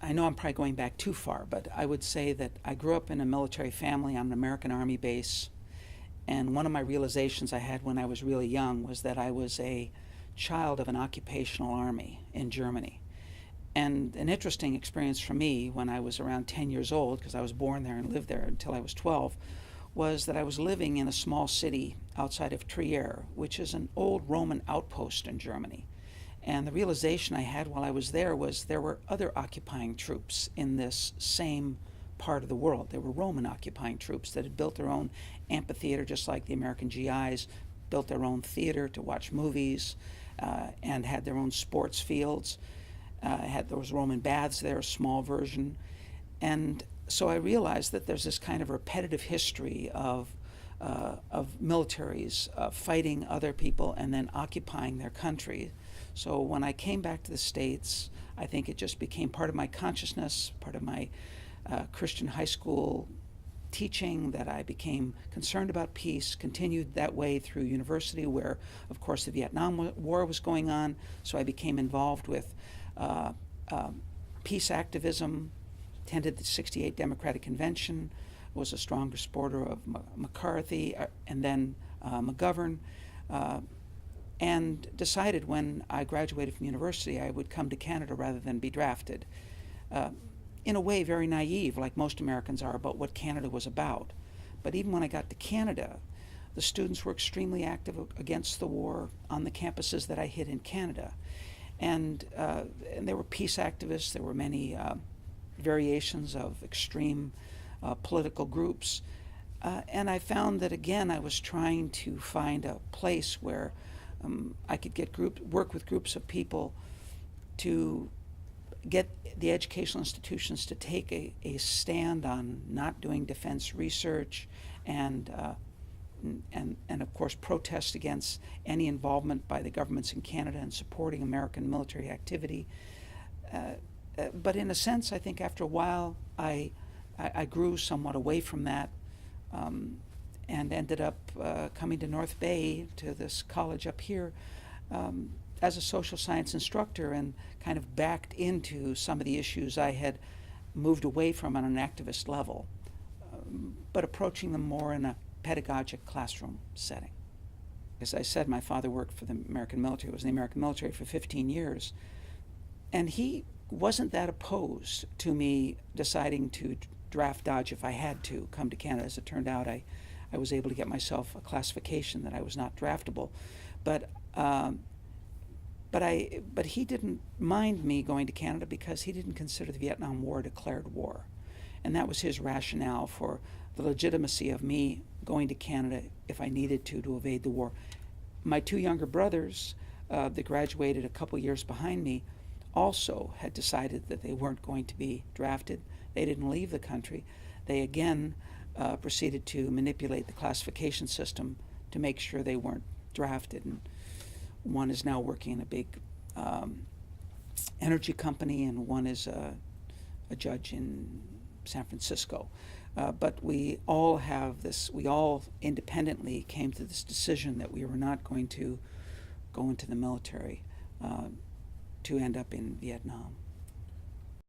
I know I'm probably going back too far, but I would say that I grew up in a military family on an American Army base. And one of my realizations I had when I was really young was that I was a child of an occupational army in Germany. And an interesting experience for me when I was around 10 years old, because I was born there and lived there until I was 12, was that I was living in a small city outside of Trier, which is an old Roman outpost in Germany. And the realization I had while I was there was there were other occupying troops in this same part of the world. There were Roman occupying troops that had built their own amphitheater, just like the American GIs, built their own theater to watch movies, and had their own sports fields. Had those Roman baths there, a small version. And so I realized that there's this kind of repetitive history of militaries fighting other people and then occupying their country. So when I came back to the States, I think it just became part of my consciousness, part of my Christian high school teaching, that I became concerned about peace, continued that way through university where, of course, the Vietnam War was going on. So I became involved with uh, peace activism, attended the '68 Democratic Convention, was a strong supporter of McCarthy and then McGovern, and decided when I graduated from university I would come to Canada rather than be drafted. In a way, very naive, like most Americans are, about what Canada was about. But even when I got to Canada, the students were extremely active against the war on the campuses that I hit in Canada. And there were peace activists, there were many variations of extreme political groups. And I found that, again, I was trying to find a place where I could work with groups of people to get the educational institutions to take a stand on not doing defense research and of course protest against any involvement by the governments in Canada in supporting American military activity. But in a sense, I think after a while I grew somewhat away from that, and ended up coming to North Bay, to this college up here, as a social science instructor, and kind of backed into some of the issues I had moved away from on an activist level, but approaching them more in a pedagogic classroom setting. As I said, my father worked for the American military, was in the American military for 15 years, and he wasn't that opposed to me deciding to draft dodge if I had to come to Canada. As it turned out, I was able to get myself a classification that I was not draftable, but he didn't mind me going to Canada because he didn't consider the Vietnam War a declared war, and that was his rationale for the legitimacy of me going to Canada if I needed to evade the war. My two younger brothers, that graduated a couple years behind me, also had decided that they weren't going to be drafted. They didn't leave the country. They again proceeded to manipulate the classification system to make sure they weren't drafted. And one is now working in a big energy company, and one is a judge in San Francisco. But we all independently came to this decision that we were not going to go into the military to end up in Vietnam.